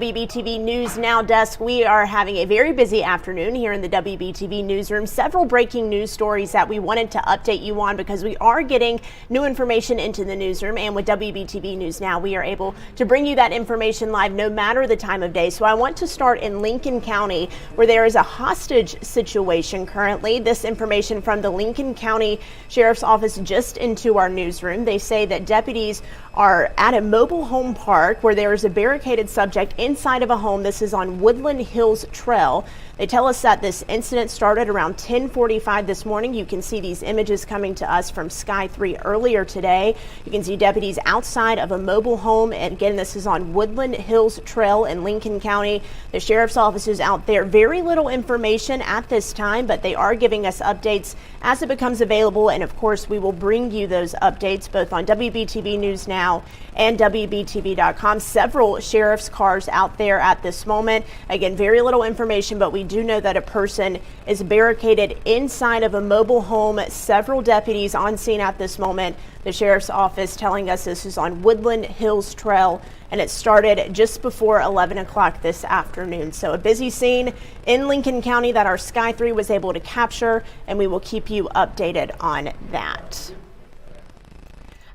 WBTV News Now desk. We are having a very busy afternoon here in the WBTV newsroom. Several breaking news stories that we wanted to update you on because we are getting new information into the newsroom. And with WBTV News Now, we are able to bring you that information live no matter the time of day. So I want to start in Lincoln County, where there is a hostage situation currently. This information from the Lincoln County Sheriff's Office just into our newsroom. They say that deputies are at a mobile home park where there is a barricaded subject inside of a home. This is on Woodland Hills Trail. They tell us that this incident started around 10:45 this morning. You can see these images coming to us from Sky 3 earlier today. You can see deputies outside of a mobile home. And again, this is on Woodland Hills Trail in Lincoln County. The sheriff's office is out there. Very little information at this time, but they are giving us updates as it becomes available. And of course, we will bring you those updates both on WBTV News Now and WBTV.com. Several sheriff's cars out there at this moment. Again, very little information, but we do know that a person is barricaded inside of a mobile home. Several deputies on scene at this moment. The sheriff's office telling us this is on Woodland Hills Trail, and it started just before 11 o'clock this afternoon. So a busy scene in Lincoln County that our Sky 3 was able to capture, and we will keep you updated on that.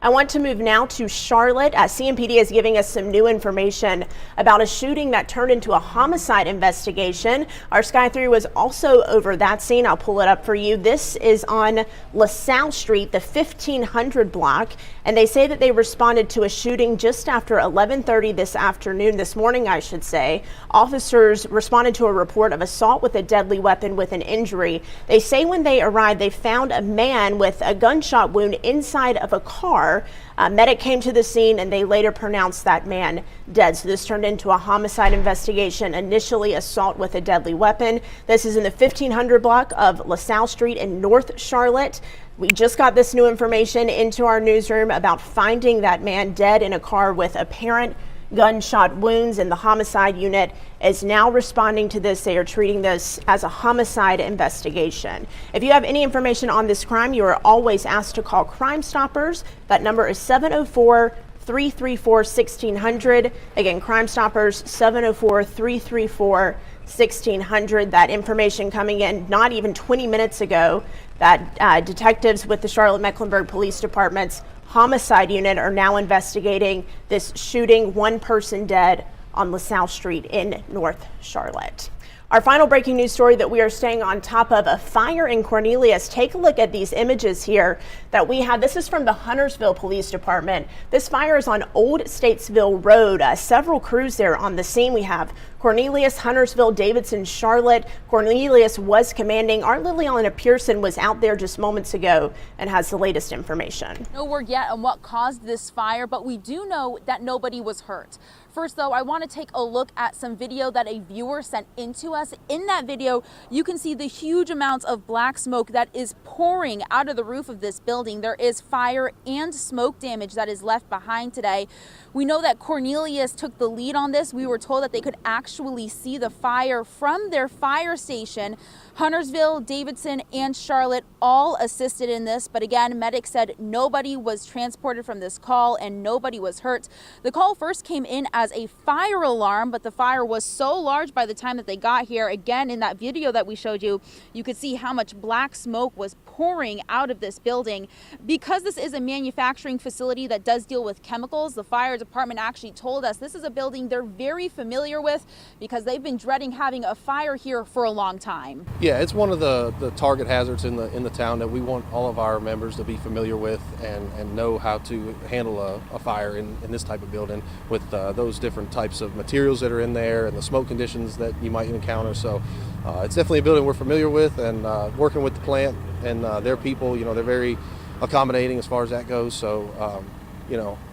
I want to move now to Charlotte. CMPD is giving us some new information about a shooting that turned into a homicide investigation. Our Sky 3 was also over that scene. I'll pull it up for you. This is on LaSalle Street, the 1500 block, and they say that they responded to a shooting just after 11:30 this morning, I should say. Officers responded to a report of assault with a deadly weapon with an injury. They say when they arrived, they found a man with a gunshot wound inside of a car. A medic came to the scene and they later pronounced that man dead. So this turned into a homicide investigation, initially assault with a deadly weapon. This is in the 1500 block of LaSalle Street in North Charlotte. We just got this new information into our newsroom about finding that man dead in a car with apparent gunshot wounds, and the homicide unit is now responding to this. They are treating this as a homicide investigation. If you have any information on this crime, you are always asked to call Crime Stoppers. That number is 704-334-1600. Again, Crime Stoppers, 704-334-1600. That information coming in not even 20 minutes ago that detectives with the Charlotte-Mecklenburg Police Department's Homicide unit are now investigating this shooting. One person dead on LaSalle Street in North Charlotte. Our final breaking news story that we are staying on top of, a fire in Cornelius. Take a look at these images here that we have. This is from the Huntersville Police Department. This fire is on Old Statesville Road. Several crews there on the scene. We have Cornelius, Huntersville, Davidson, Charlotte. Cornelius was commanding. Our Liliana Pearson was out there just moments ago and has the latest information. No word yet on what caused this fire, but we do know that nobody was hurt. First, though, I want to take a look at some video that a viewer sent into us. In that video, you can see the huge amounts of black smoke that is pouring out of the roof of this building. There is fire and smoke damage that is left behind today. We know that Cornelius took the lead on this. We were told that they could actually see the fire from their fire station. Huntersville, Davidson, and Charlotte all assisted in this, but again, medics said nobody was transported from this call and nobody was hurt. The call first came in as a fire alarm, but the fire was so large by the time that they got here. Again, in that video that we showed you, you could see how much black smoke was pouring out of this building. Because this is a manufacturing facility that does deal with chemicals, the fire department actually told us this is a building they're very familiar with because they've been dreading having a fire here for a long time. Yeah, it's one of the target hazards in the town that we want all of our members to be familiar with and know how to handle a fire in this type of building with those different types of materials that are in there and the smoke conditions that you might encounter. So it's definitely a building we're familiar with, and working with the plant and their people, they're very accommodating as far as that goes. So,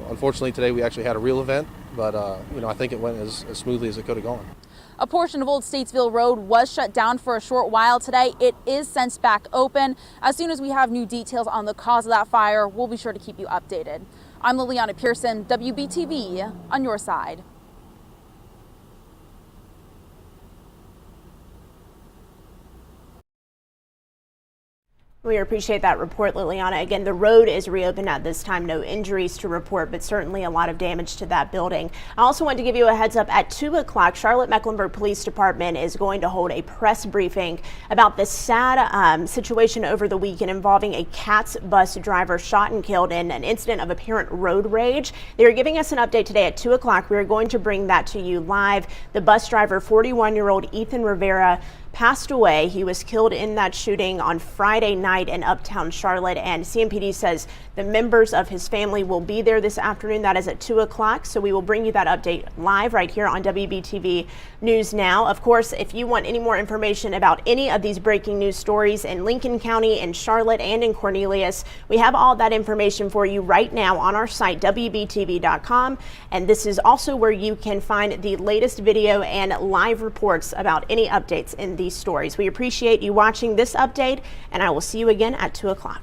unfortunately today we actually had a real event, but I think it went as smoothly as it could have gone. A portion of Old Statesville Road was shut down for a short while today. It is since back open. As soon as we have new details on the cause of that fire, we'll be sure to keep you updated. I'm Liliana Pearson, WBTV, on your side. We appreciate that report, Liliana. Again, the road is reopened at this time. No injuries to report, but certainly a lot of damage to that building. I also want to give you a heads up at 2 o'clock. Charlotte-Mecklenburg Police Department is going to hold a press briefing about the sad situation over the weekend involving a CATS bus driver shot and killed in an incident of apparent road rage. They are giving us an update today at 2 o'clock. We are going to bring that to you live. The bus driver, 41-year-old Ethan Rivera, passed away. He was killed in that shooting on Friday night in uptown Charlotte, and CMPD says the members of his family will be there this afternoon. That is at 2 o'clock, so we will bring you that update live right here on WBTV News Now. Of course, if you want any more information about any of these breaking news stories in Lincoln County, in Charlotte, and in Cornelius, we have all that information for you right now on our site, WBTV.com, and this is also where you can find the latest video and live reports about any updates in these stories. We appreciate you watching this update, and I will see you again at 2 o'clock.